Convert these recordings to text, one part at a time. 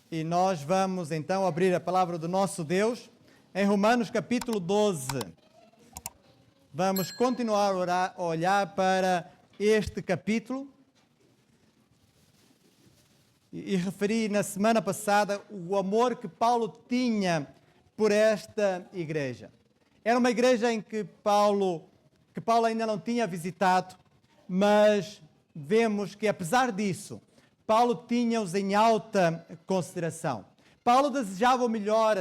E nós vamos então abrir a palavra do nosso Deus em Romanos capítulo 12. Vamos continuar a olhar para este capítulo e referi na semana passada o amor que Paulo tinha por esta igreja. Era uma igreja em que Paulo ainda não tinha visitado, mas vemos que apesar disso, Paulo tinha-os em alta consideração. Paulo desejava o melhor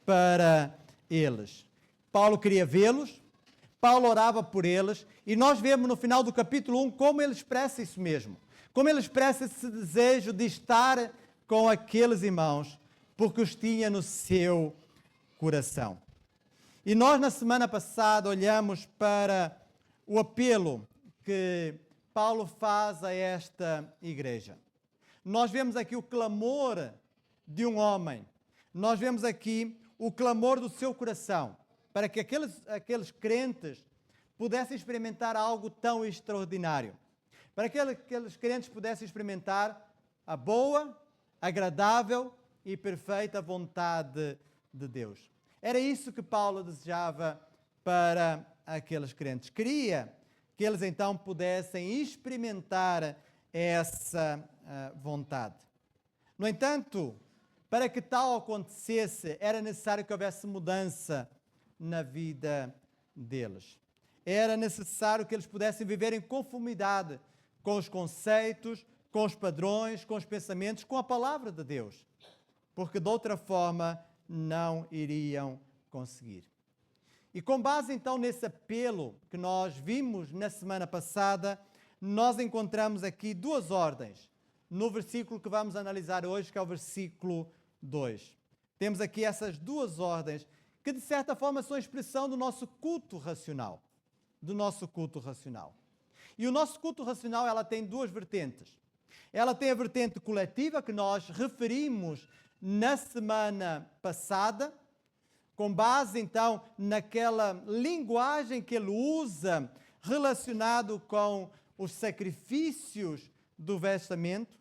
para eles. Paulo queria vê-los, Paulo orava por eles, e nós vemos no final do capítulo 1 como ele expressa isso mesmo. Como ele expressa esse desejo de estar com aqueles irmãos, porque os tinha no seu coração. E nós na semana passada olhamos para o apelo que Paulo faz a esta igreja. Nós vemos aqui o clamor de um homem. Nós vemos aqui o clamor do seu coração, para que aqueles crentes pudessem experimentar algo tão extraordinário. Para que aqueles crentes pudessem experimentar a boa, agradável e perfeita vontade de Deus. Era isso que Paulo desejava para aqueles crentes. Queria que eles então pudessem experimentar essa vontade. No entanto, para que tal acontecesse, era necessário que houvesse mudança na vida deles. Era necessário que eles pudessem viver em conformidade com os conceitos, com os padrões, com os pensamentos, com a palavra de Deus, porque de outra forma não iriam conseguir. E com base então nesse apelo que nós vimos na semana passada, nós encontramos aqui duas ordens no versículo que vamos analisar hoje, que é o versículo 2. Temos aqui essas duas ordens que de certa forma são expressão do nosso culto racional. E o nosso culto racional, ela tem duas vertentes. Ela tem a vertente coletiva, que nós referimos na semana passada, com base então naquela linguagem que ele usa relacionado com os sacrifícios do vestimento,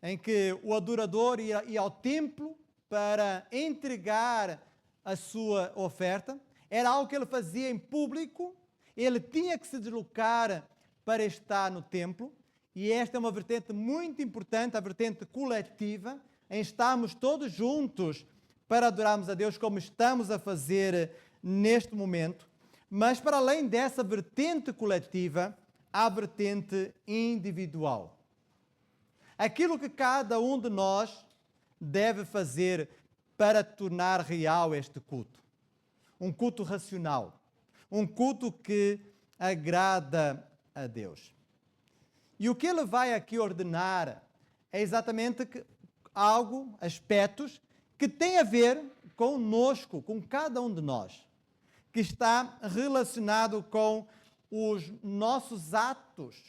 em que o adorador ia ao templo para entregar a sua oferta. Era algo que ele fazia em público, ele tinha que se deslocar para estar no templo, e esta é uma vertente muito importante, a vertente coletiva, em estarmos todos juntos para adorarmos a Deus como estamos a fazer neste momento. Mas para além dessa vertente coletiva, há a vertente individual. Aquilo que cada um de nós deve fazer para tornar real este culto. Um culto racional. Um culto que agrada a Deus. E o que ele vai aqui ordenar é exatamente aspectos que têm a ver conosco, com cada um de nós, que está relacionado com os nossos atos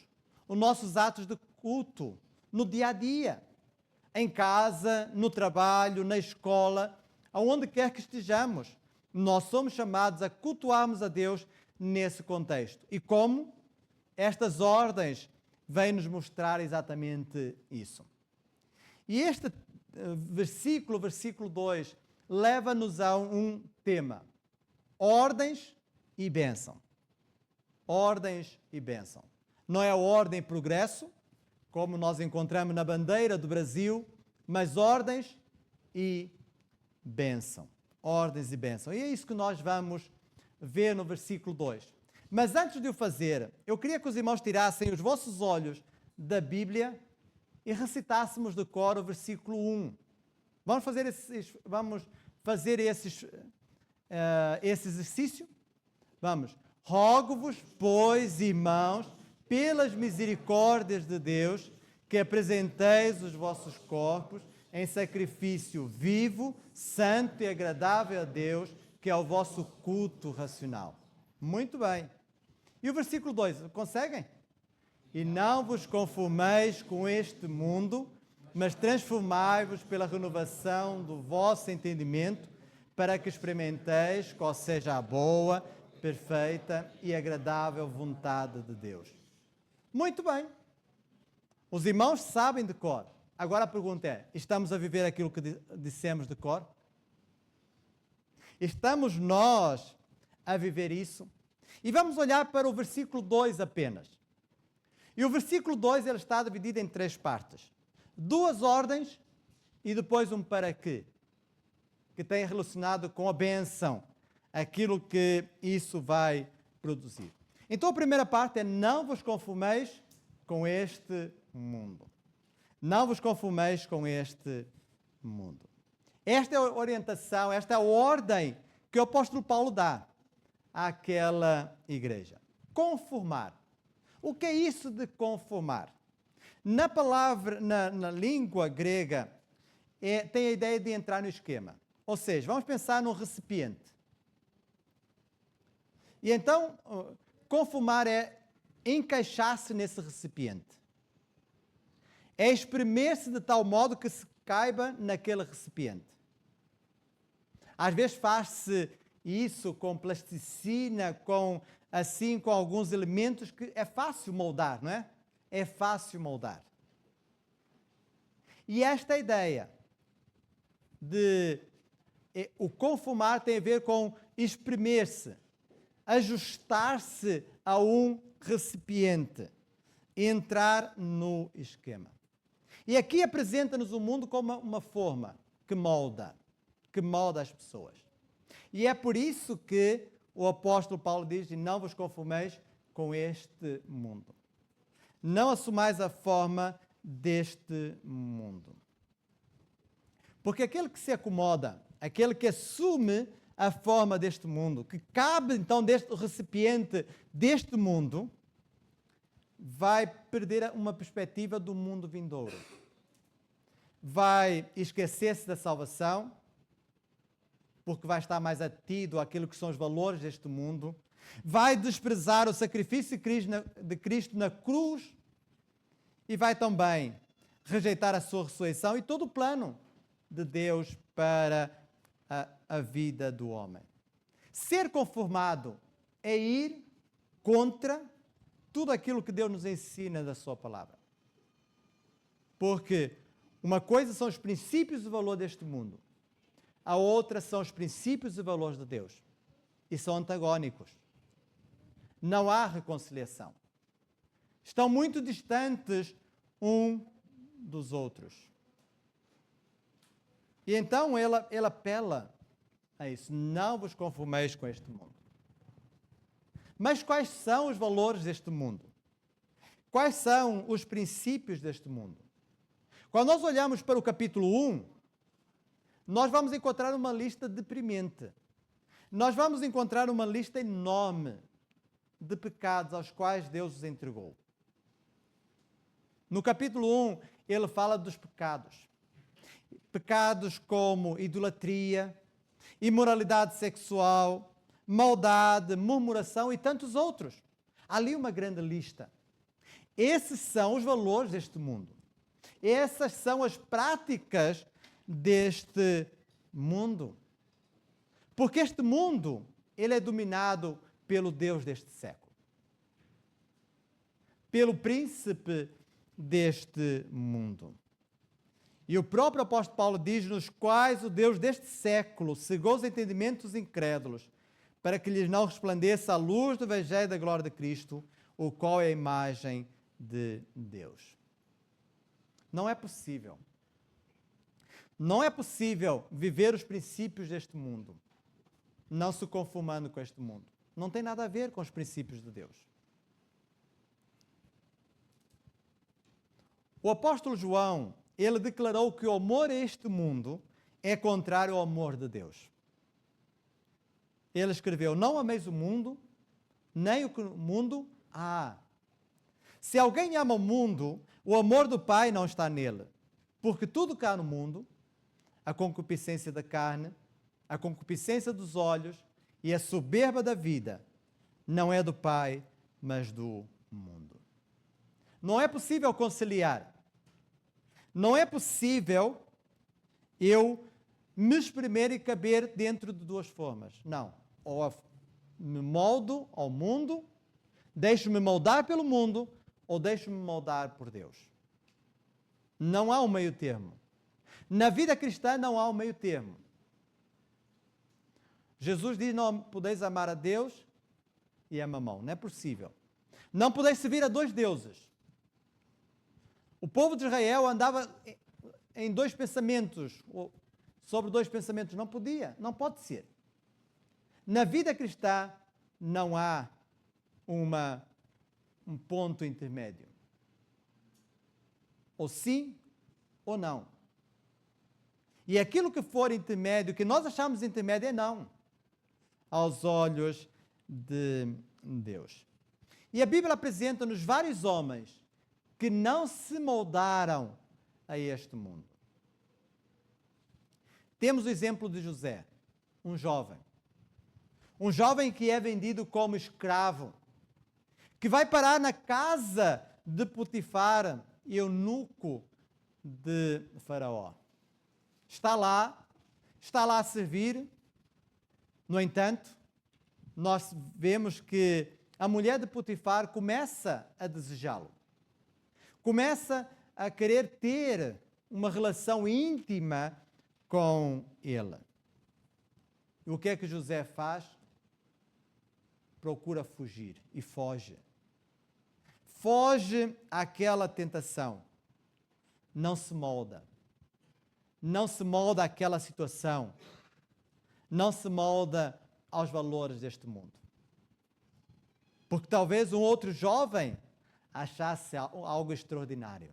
de culto, no dia a dia, em casa, no trabalho, na escola, aonde quer que estejamos. Nós somos chamados a cultuarmos a Deus nesse contexto. E como? Estas ordens vêm nos mostrar exatamente isso. E este versículo 2, leva-nos a um tema: ordens e bênção. Ordens e bênção. Não é a ordem e progresso, como nós encontramos na bandeira do Brasil, mas ordens e bênção. Ordens e bênção. E é isso que nós vamos ver no versículo 2. Mas antes de o fazer, eu queria que os irmãos tirassem os vossos olhos da Bíblia e recitássemos de cor o versículo 1. Vamos fazer esse exercício? Vamos. Rogo-vos, pois, irmãos, pelas misericórdias de Deus, que apresenteis os vossos corpos em sacrifício vivo, santo e agradável a Deus, que é o vosso culto racional. Muito bem. E o versículo 2, conseguem? E não vos conformeis com este mundo, mas transformai-vos pela renovação do vosso entendimento, para que experimenteis qual seja a boa, perfeita e agradável vontade de Deus. Muito bem. Os irmãos sabem de cor Agora a pergunta é, estamos a viver aquilo que dissemos de cor? Estamos nós a viver isso? E vamos olhar para o versículo 2 apenas. E o versículo 2 ele está dividido em 3 partes. 2 ordens e depois um para quê, que tem relacionado com a bênção, aquilo que isso vai produzir. Então a primeira parte é não vos conformeis com este mundo. Não vos conformeis com este mundo. Esta é a orientação, esta é a ordem que o apóstolo Paulo dá àquela igreja. Conformar. O que é isso de conformar? Na palavra, na língua grega, tem a ideia de entrar no esquema. Ou seja, vamos pensar num recipiente. E então, conformar é encaixar-se nesse recipiente. É espremer-se de tal modo que se caiba naquele recipiente. Às vezes faz-se isso com plasticina, com alguns elementos que é fácil moldar, não é? É fácil moldar. E esta ideia de o conformar tem a ver com espremer-se, ajustar-se a um recipiente, entrar no esquema. E aqui apresenta-nos o mundo como uma forma que molda as pessoas. E é por isso que o apóstolo Paulo diz, não vos conformeis com este mundo. Não assumais a forma deste mundo. Porque aquele que se acomoda, aquele que assume a forma deste mundo, que cabe então deste recipiente deste mundo, vai perder uma perspectiva do mundo vindouro. Vai esquecer-se da salvação, porque vai estar mais atido àquilo que são os valores deste mundo, vai desprezar o sacrifício de Cristo na cruz e vai também rejeitar a sua ressurreição e todo o plano de Deus para a vida do homem. Ser conformado é ir contra tudo aquilo que Deus nos ensina da sua palavra. Porque uma coisa são os princípios e valores deste mundo, a outra são os princípios e valores de Deus. E são antagônicos. Não há reconciliação. Estão muito distantes um dos outros. E então ele apela a isso. Não vos conformeis com este mundo. Mas quais são os valores deste mundo? Quais são os princípios deste mundo? Quando nós olhamos para o capítulo 1, nós vamos encontrar uma lista deprimente. Nós vamos encontrar uma lista enorme de pecados aos quais Deus os entregou. No capítulo 1, ele fala dos pecados. Pecados como idolatria, imoralidade sexual, maldade, murmuração e tantos outros. Há ali uma grande lista. Esses são os valores deste mundo. Essas são as práticas deste mundo. Porque este mundo, ele é dominado pelo Deus deste século. Pelo príncipe deste mundo. E o próprio apóstolo Paulo diz, nos quais o Deus deste século cegou os entendimentos incrédulos, para que lhes não resplandeça a luz do evangelho da glória de Cristo, o qual é a imagem de Deus. Não é possível. Não é possível viver os princípios deste mundo, não se conformando com este mundo. Não tem nada a ver com os princípios de Deus. O apóstolo João, ele declarou que o amor a este mundo é contrário ao amor de Deus. Ele escreveu, não ameis o mundo, nem o que o mundo há. Se alguém ama o mundo, o amor do Pai não está nele. Porque tudo que há no mundo, a concupiscência da carne, a concupiscência dos olhos e a soberba da vida, não é do Pai, mas do mundo. Não é possível conciliar. Não é possível eu me espremer e caber dentro de duas formas. Não. Ou me moldo ao mundo, deixo-me moldar pelo mundo, ou deixo-me moldar por Deus. Não há um meio termo. Na vida cristã não há um meio termo. Jesus diz: não podeis amar a Deus e a Mamão. Não é possível. Não podeis servir a dois deuses. O povo de Israel andava em dois pensamentos, sobre dois pensamentos. Não podia, não pode ser. Na vida cristã não há um ponto intermédio. Ou sim ou não. E aquilo que for intermédio, que nós achamos intermédio, é não, aos olhos de Deus. E a Bíblia apresenta-nos vários homens que não se moldaram a este mundo. Temos o exemplo de José, um jovem que é vendido como escravo, que vai parar na casa de Potifar, eunuco de Faraó. Está lá a servir. No entanto, nós vemos que a mulher de Potifar começa a desejá-lo. Começa a querer ter uma relação íntima com ele. E o que é que José faz? Procura fugir e foge. Foge àquela tentação. Não se molda. Não se molda àquela situação. Não se molda aos valores deste mundo. Porque talvez um outro jovem achasse algo extraordinário.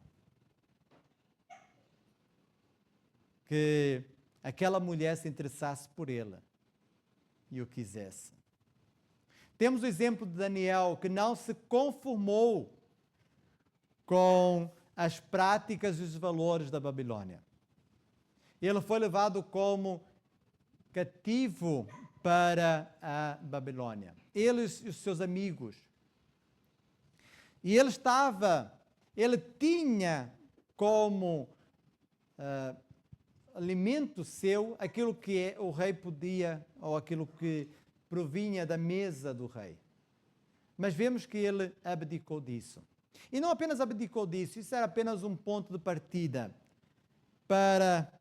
Que aquela mulher se interessasse por ele e o quisesse. Temos o exemplo de Daniel, que não se conformou com as práticas e os valores da Babilônia. Ele foi levado como cativo para a Babilônia. Ele e os seus amigos. E ele tinha como alimento seu aquilo que o rei podia, ou aquilo que provinha da mesa do rei. Mas vemos que ele abdicou disso. E não apenas abdicou disso, isso era apenas um ponto de partida para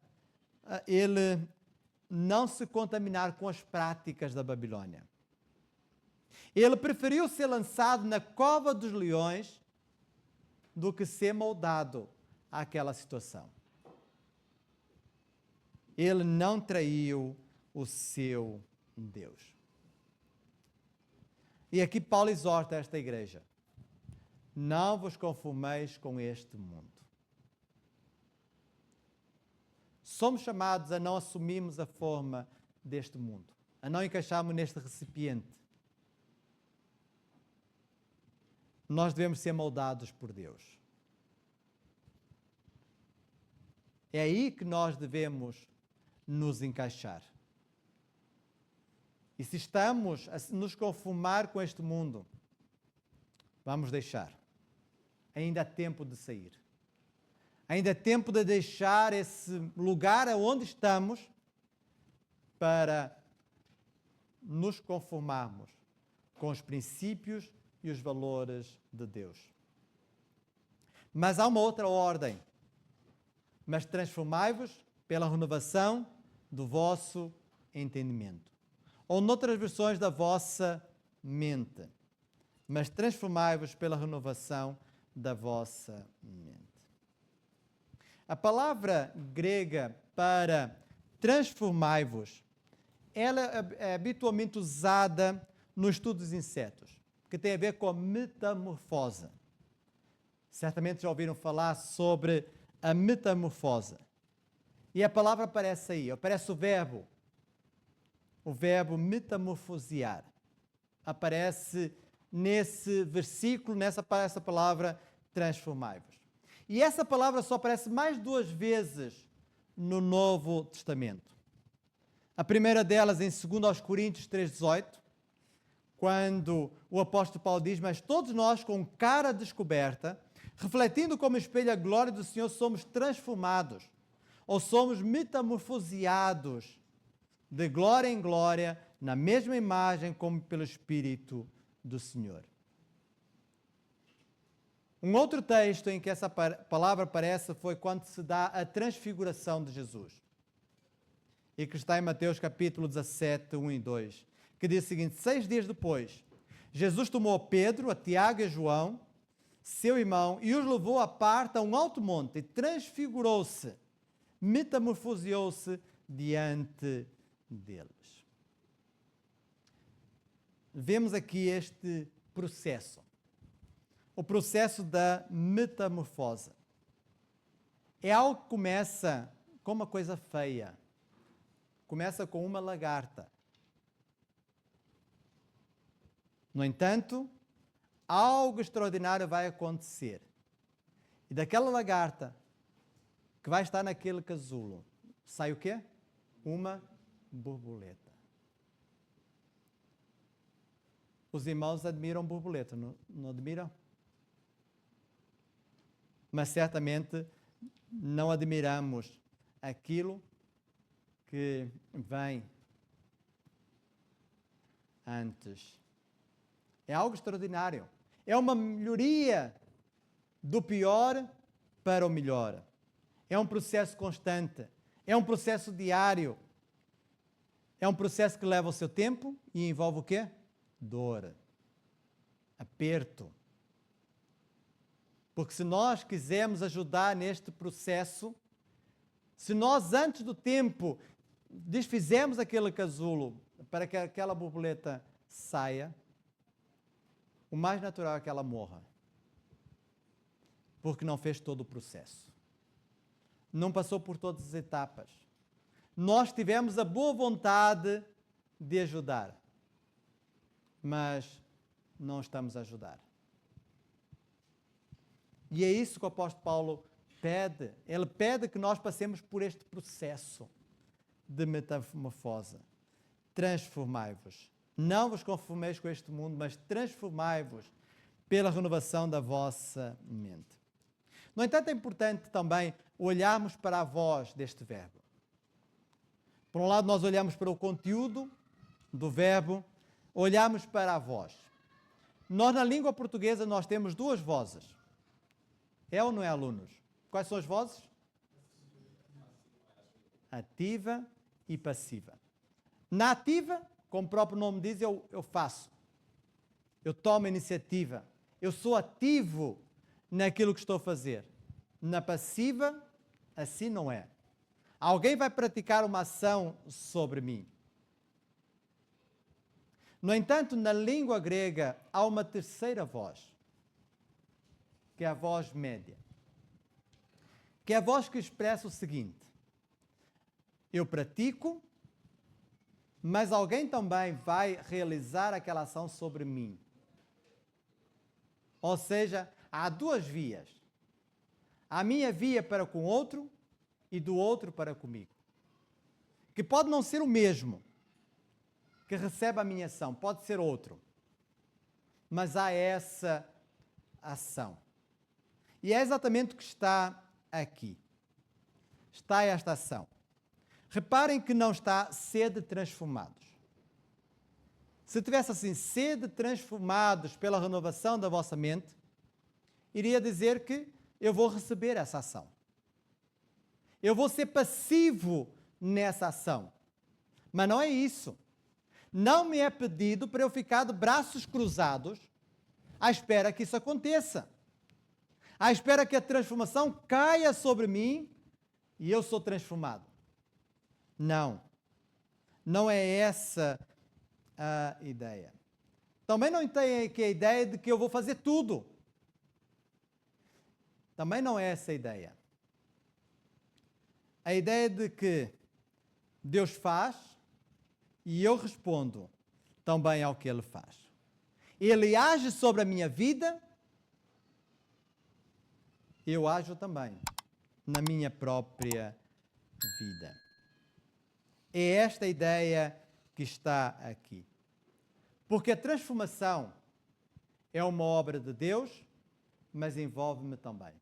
ele não se contaminar com as práticas da Babilônia. Ele preferiu ser lançado na cova dos leões do que ser moldado àquela situação. Ele não traiu o seu Deus. E aqui Paulo exorta esta igreja: não vos conformeis com este mundo. Somos chamados a não assumirmos a forma deste mundo, a não encaixarmos neste recipiente. Nós devemos ser moldados por Deus. É aí que nós devemos nos encaixar. E se estamos a nos conformar com este mundo, vamos deixar. Ainda há tempo de sair. Ainda há tempo de deixar esse lugar onde estamos para nos conformarmos com os princípios e os valores de Deus. Mas há uma outra ordem. Mas transformai-vos pela renovação do vosso entendimento. Ou noutras versões, da vossa mente. Mas transformai-vos pela renovação da vossa mente. A palavra grega para transformai-vos, ela é habitualmente usada no estudo dos insetos, que tem a ver com a metamorfose. Certamente já ouviram falar sobre a metamorfose. E a palavra aparece aí, aparece o verbo metamorfosear. Aparece nesse versículo, nessa palavra transformai-vos. E essa palavra só aparece mais 2 vezes no Novo Testamento. A primeira delas em 2 Coríntios 3,18, quando o apóstolo Paulo diz: mas todos nós, com cara descoberta, refletindo como espelho a glória do Senhor, somos transformados, ou somos metamorfoseados de glória em glória, na mesma imagem como pelo Espírito do Senhor. Um outro texto em que essa palavra aparece foi quando se dá a transfiguração de Jesus. E que está em Mateus capítulo 17, 1 e 2, que diz o seguinte: 6 dias depois, Jesus tomou Pedro, a Tiago e a João, seu irmão, e os levou à parte a um alto monte e transfigurou-se, metamorfoseou-se diante deles. Vemos aqui este processo, o processo da metamorfose. É algo que começa com uma coisa feia, começa com uma lagarta. No entanto, algo extraordinário vai acontecer. E daquela lagarta que vai estar naquele casulo, sai o quê? Uma borboleta. Os irmãos admiram borboleta, não admiram? Mas certamente não admiramos aquilo que vem antes. É algo extraordinário. É uma melhoria do pior para o melhor. É um processo constante. É um processo diário. É um processo que leva o seu tempo e envolve o quê? Dor. Aperto. Porque se nós quisermos ajudar neste processo, se nós antes do tempo desfizermos aquele casulo para que aquela borboleta saia, o mais natural é que ela morra. Porque não fez todo o processo. Não passou por todas as etapas. Nós tivemos a boa vontade de ajudar, mas não estamos a ajudar. E é isso que o apóstolo Paulo pede. Ele pede que nós passemos por este processo de metamorfose. Transformai-vos. Não vos conformeis com este mundo, mas transformai-vos pela renovação da vossa mente. No entanto, é importante também olharmos para a voz deste verbo. Por um lado, nós olhamos para o conteúdo do verbo, olhamos para a voz. Nós, na língua portuguesa, nós temos duas vozes. É ou não é, alunos? Quais são as vozes? Ativa e passiva. Na ativa, como o próprio nome diz, eu faço. Eu tomo a iniciativa. Eu sou ativo naquilo que estou a fazer. Na passiva, assim não é. Alguém vai praticar uma ação sobre mim. No entanto, na língua grega, há uma terceira voz, que é a voz média. Que é a voz que expressa o seguinte: eu pratico, mas alguém também vai realizar aquela ação sobre mim. Ou seja, há duas vias. A minha via para com o outro e do outro para comigo. Que pode não ser o mesmo que recebe a minha ação, pode ser outro. Mas há essa ação. E é exatamente o que está aqui. Está esta ação. Reparem que não está sede transformados. Se tivesse assim, sede transformados pela renovação da vossa mente, iria dizer que eu vou receber essa ação. Eu vou ser passivo nessa ação. Mas não é isso. Não me é pedido para eu ficar de braços cruzados à espera que isso aconteça. À espera que a transformação caia sobre mim e eu sou transformado. Não. Não é essa a ideia. Também não tem aqui a ideia de que eu vou fazer tudo. Também não é essa a ideia. A ideia de que Deus faz e eu respondo também ao que Ele faz. Ele age sobre a minha vida, eu ajo também na minha própria vida. É esta a ideia que está aqui. Porque a transformação é uma obra de Deus, mas envolve-me também.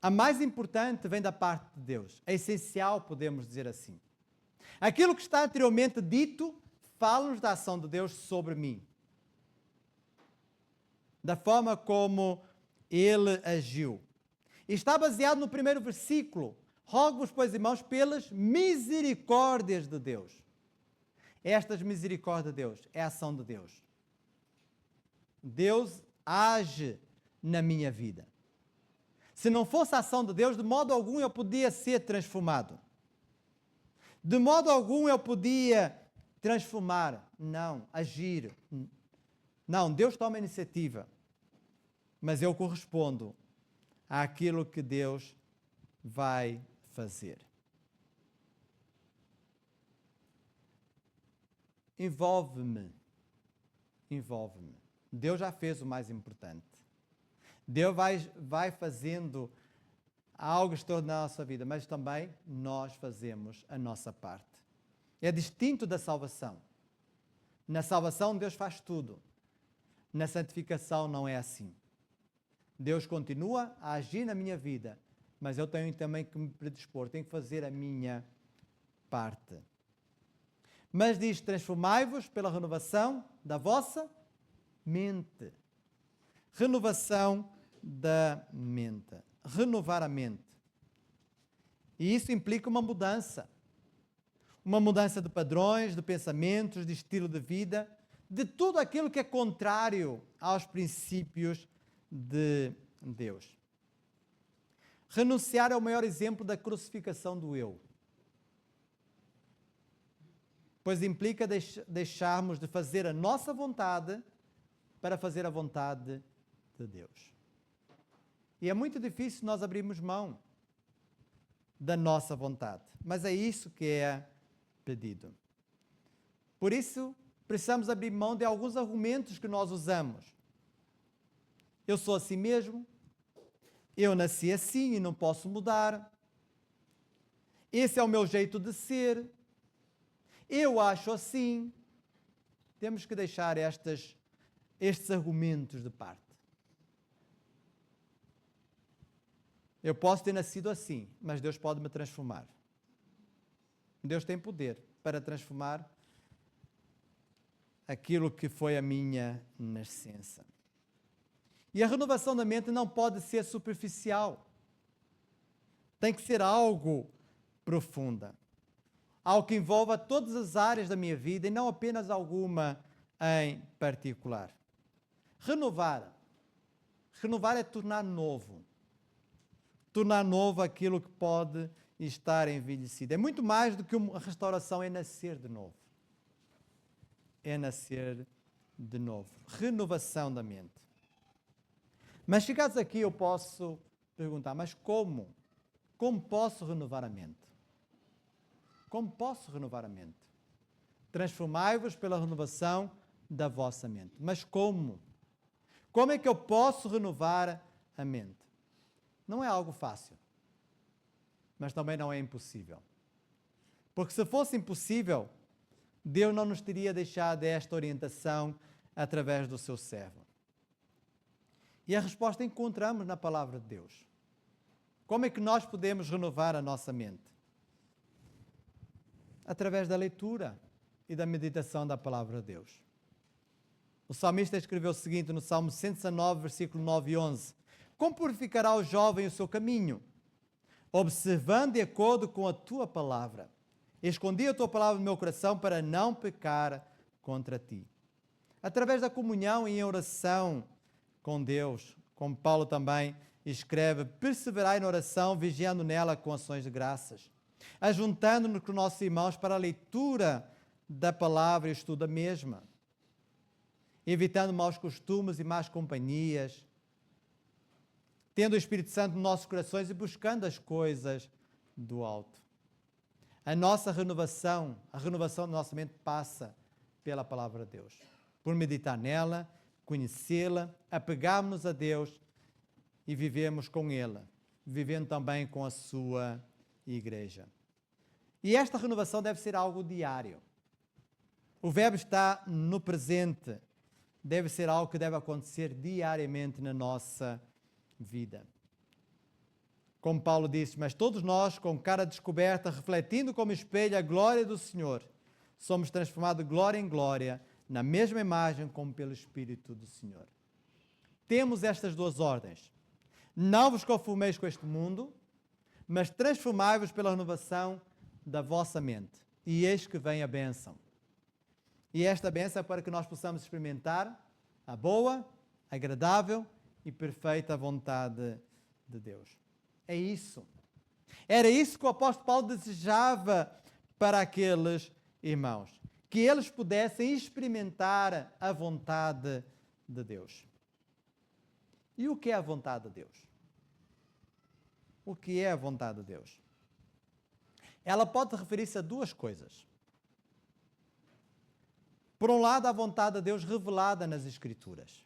A mais importante vem da parte de Deus. É essencial, podemos dizer assim. Aquilo que está anteriormente dito, fala-nos da ação de Deus sobre mim. da forma como ele agiu. E está baseado no primeiro versículo. Rogo-vos, pois, irmãos, pelas misericórdias de Deus. Estas misericórdias de Deus é a ação de Deus. Deus age na minha vida. Se não fosse a ação de Deus, de modo algum eu podia ser transformado. De modo algum eu podia transformar. Não, agir. Não, Deus toma a iniciativa. Mas eu correspondo àquilo que Deus vai fazer. Envolve-me. Envolve-me. Deus já fez o mais importante. Deus vai fazendo algo extraordinário na nossa vida, mas também nós fazemos a nossa parte. É distinto da salvação. Na salvação Deus faz tudo. Na santificação não é assim. Deus continua a agir na minha vida, mas eu tenho também que me predispor, tenho que fazer a minha parte. Mas diz, transformai-vos pela renovação da vossa mente. Renovação da mente. Renovar a mente. E isso implica uma mudança. Uma mudança de padrões, de pensamentos, de estilo de vida, de tudo aquilo que é contrário aos princípios de Deus. Renunciar é o maior exemplo da crucificação do eu. Pois implica deixarmos de fazer a nossa vontade para fazer a vontade de Deus. E é muito difícil nós abrirmos mão da nossa vontade, mas é isso que é pedido. Por isso, precisamos abrir mão de alguns argumentos que nós usamos. Eu sou assim mesmo, eu nasci assim e não posso mudar, esse é o meu jeito de ser, eu acho assim. Temos que deixar estes argumentos de parte. Eu posso ter nascido assim, mas Deus pode me transformar. Deus tem poder para transformar aquilo que foi a minha nascença. E a renovação da mente não pode ser superficial. Tem que ser algo profunda. Algo que envolva todas as áreas da minha vida e não apenas alguma em particular. Renovar. Renovar é tornar novo. Tornar novo aquilo que pode estar envelhecido. É muito mais do que uma restauração, é nascer de novo. É nascer de novo. Renovação da mente. Mas chegados aqui eu posso perguntar, mas como? Como posso renovar a mente? Como posso renovar a mente? Transformai-vos pela renovação da vossa mente. Mas como? Como é que eu posso renovar a mente? Não é algo fácil, mas também não é impossível. Porque se fosse impossível, Deus não nos teria deixado esta orientação através do seu servo. E a resposta encontramos na palavra de Deus. Como é que nós podemos renovar a nossa mente? Através da leitura e da meditação da palavra de Deus. O salmista escreveu o seguinte no Salmo 119, versículo 9 e 11. Como purificará o jovem o seu caminho? Observando de acordo com a tua palavra. Escondi a tua palavra no meu coração para não pecar contra ti. Através da comunhão e em oração com Deus, como Paulo também escreve, perseverai na oração, vigiando nela com ações de graças, ajuntando-nos com nossos irmãos para a leitura da palavra e o estudo da mesma, evitando maus costumes e más companhias, tendo o Espírito Santo nos nossos corações e buscando as coisas do alto. A nossa renovação, a renovação da nossa mente passa pela palavra de Deus, por meditar nela, conhecê-la, apegarmos a Deus e vivemos com Ele, vivendo também com a sua igreja. E esta renovação deve ser algo diário. O verbo está no presente, deve ser algo que deve acontecer diariamente na nossa vida. Como Paulo disse, mas todos nós, com cara descoberta, refletindo como espelho a glória do Senhor, somos transformados de glória em glória, na mesma imagem como pelo Espírito do Senhor. temos estas duas ordens. Não vos conformeis com este mundo, mas transformai-vos pela renovação da vossa mente. E eis que vem a bênção. E esta bênção é para que nós possamos experimentar a boa, agradável e perfeita vontade de Deus. É isso. Era isso que o apóstolo Paulo desejava para aqueles irmãos. Que eles pudessem experimentar a vontade de Deus. E o que é a vontade de Deus? O que é a vontade de Deus? Ela pode referir-se a duas coisas. Por um lado, a vontade de Deus revelada nas Escrituras.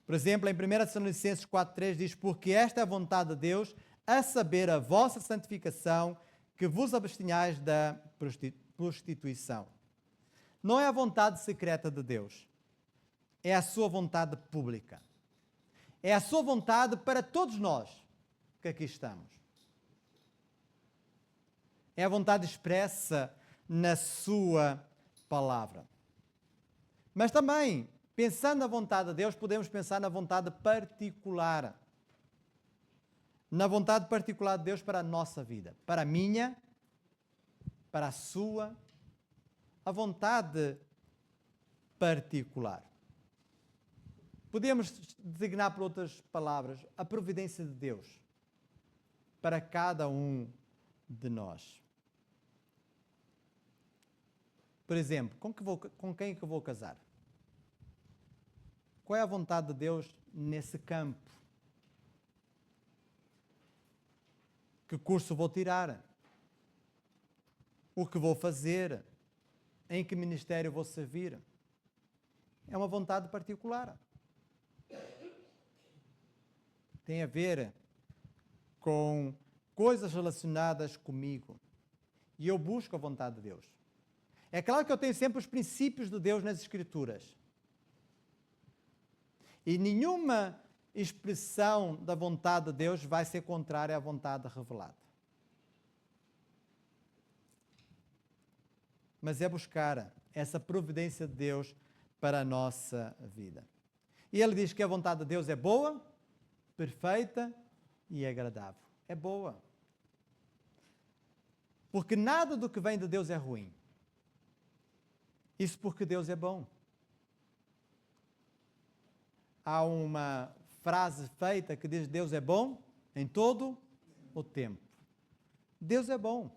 Por exemplo, em 1 Tessalonicenses 4,3 diz: porque esta é a vontade de Deus, a saber, a vossa santificação, que vos abstenhais da prostituição. Não é a vontade secreta de Deus, é a sua vontade pública. É a sua vontade para todos nós que aqui estamos. É a vontade expressa na sua palavra. Mas também, pensando na vontade de Deus, podemos pensar na vontade particular. Na vontade particular de Deus para a nossa vida. Para a minha, para a sua. A vontade particular. Podemos designar por outras palavras a providência de Deus para cada um de nós. Por exemplo, com quem é que eu vou casar? Qual é a vontade de Deus nesse campo? Que curso vou tirar? O que vou fazer? Em que ministério vou servir? É uma vontade particular. Tem a ver com coisas relacionadas comigo. E eu busco a vontade de Deus. É claro que eu tenho sempre os princípios de Deus nas Escrituras. E nenhuma expressão da vontade de Deus vai ser contrária à vontade revelada. Mas é buscar essa providência de Deus para a nossa vida. E ele diz que a vontade de Deus é boa, perfeita e agradável. É boa. Porque nada do que vem de Deus é ruim. Isso porque Deus é bom. Há uma frase feita que diz: Deus é bom em todo o tempo. Deus é bom.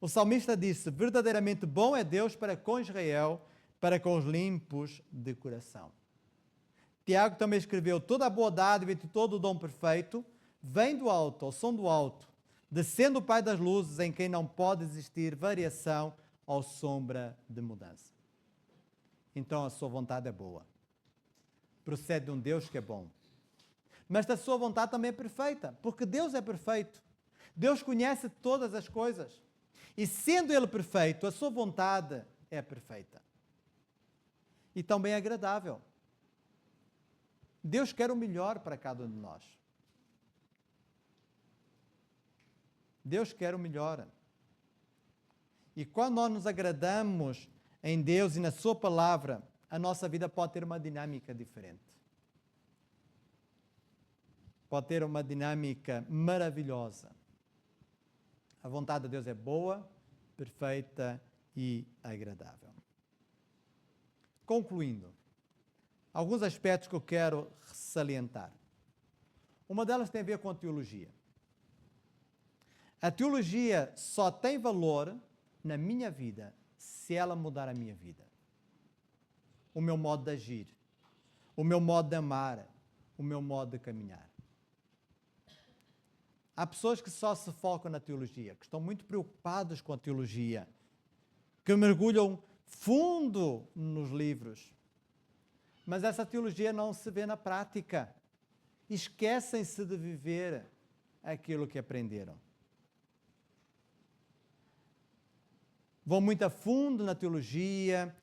O salmista disse: verdadeiramente bom é Deus para com Israel, para com os limpos de coração. Tiago também escreveu: toda a boa dádiva e todo o dom perfeito vem do alto, ao som do alto, descendo o Pai das luzes, em quem não pode existir variação ou sombra de mudança. Então a sua vontade é boa. Procede de um Deus que é bom. Mas a sua vontade também é perfeita, porque Deus é perfeito. Deus conhece todas as coisas. E sendo Ele perfeito, a sua vontade é perfeita. E também agradável. Deus quer o melhor para cada um de nós. Deus quer o melhor. E quando nós nos agradamos em Deus e na sua palavra, a nossa vida pode ter uma dinâmica diferente. Pode ter uma dinâmica maravilhosa. A vontade de Deus é boa, perfeita e agradável. Concluindo, alguns aspectos que eu quero salientar. Uma delas tem a ver com a teologia. A teologia só tem valor na minha vida se ela mudar a minha vida. O meu modo de agir, o meu modo de amar, o meu modo de caminhar. Há pessoas que só se focam na teologia, que estão muito preocupadas com a teologia, que mergulham fundo nos livros. Mas essa teologia não se vê na prática. Esquecem-se de viver aquilo que aprenderam. Vão muito a fundo na teologia,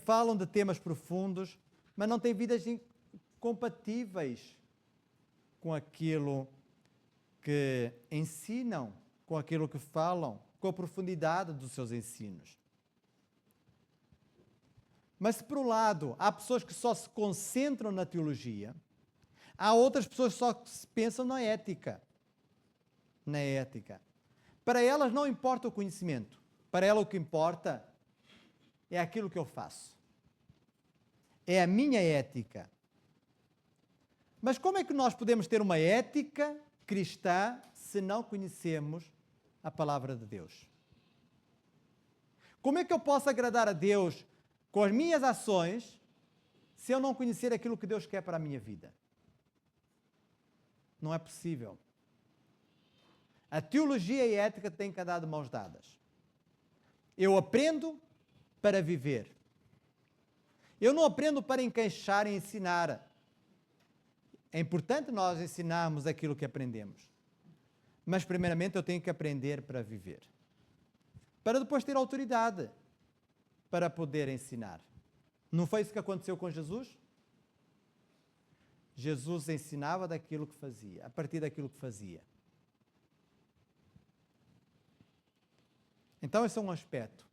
falam de temas profundos, mas não têm vidas compatíveis com aquilo que ensinam, com aquilo que falam, com a profundidade dos seus ensinos. Mas se por um lado há pessoas que só se concentram na teologia, há outras pessoas que só pensam na ética. Na ética. Para elas não importa o conhecimento. Para elas o que importa é aquilo que eu faço. É a minha ética. Mas como é que nós podemos ter uma ética cristã se não conhecemos a palavra de Deus? Como é que eu posso agradar a Deus com as minhas ações se eu não conhecer aquilo que Deus quer para a minha vida? Não é possível. A teologia e a ética têm que andar de mãos dadas. Eu aprendo para viver. Eu não aprendo para encaixar e ensinar. É importante nós ensinarmos aquilo que aprendemos. Mas, primeiramente, eu tenho que aprender para viver. Para depois ter autoridade para poder ensinar. Não foi isso que aconteceu com Jesus? Jesus ensinava daquilo que fazia, a partir daquilo que fazia. Então, esse é um aspecto.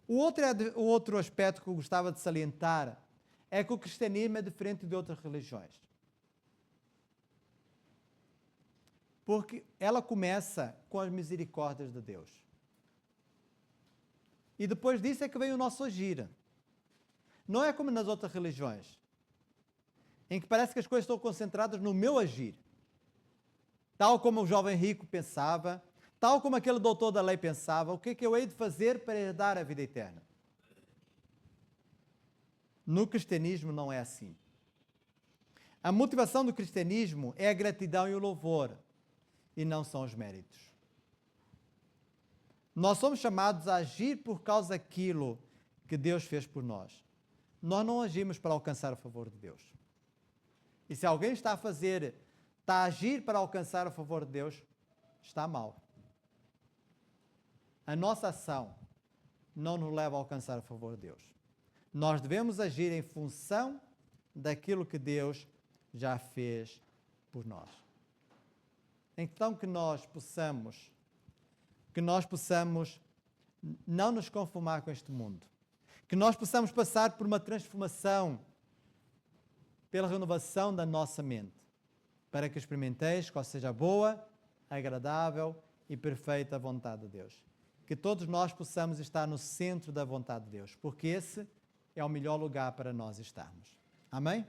O outro aspecto que eu gostava de salientar é que o cristianismo é diferente de outras religiões. Porque ela começa com as misericórdias de Deus. E depois disso é que vem o nosso agir. Não é como nas outras religiões, em que parece que as coisas estão concentradas no meu agir. Tal como o jovem rico pensava, tal como aquele doutor da lei pensava, o que é que eu hei de fazer para herdar a vida eterna? No cristianismo não é assim. A motivação do cristianismo é a gratidão e o louvor, e não são os méritos. Nós somos chamados a agir por causa daquilo que Deus fez por nós. Nós não agimos para alcançar o favor de Deus. E se alguém está a agir para alcançar o favor de Deus, está mal. A nossa ação não nos leva a alcançar o favor de Deus. Nós devemos agir em função daquilo que Deus já fez por nós. Então que nós possamos não nos conformar com este mundo. Que nós possamos passar por uma transformação pela renovação da nossa mente, para que experimenteis qual seja a boa, agradável e perfeita vontade de Deus. Que todos nós possamos estar no centro da vontade de Deus, porque esse é o melhor lugar para nós estarmos. Amém?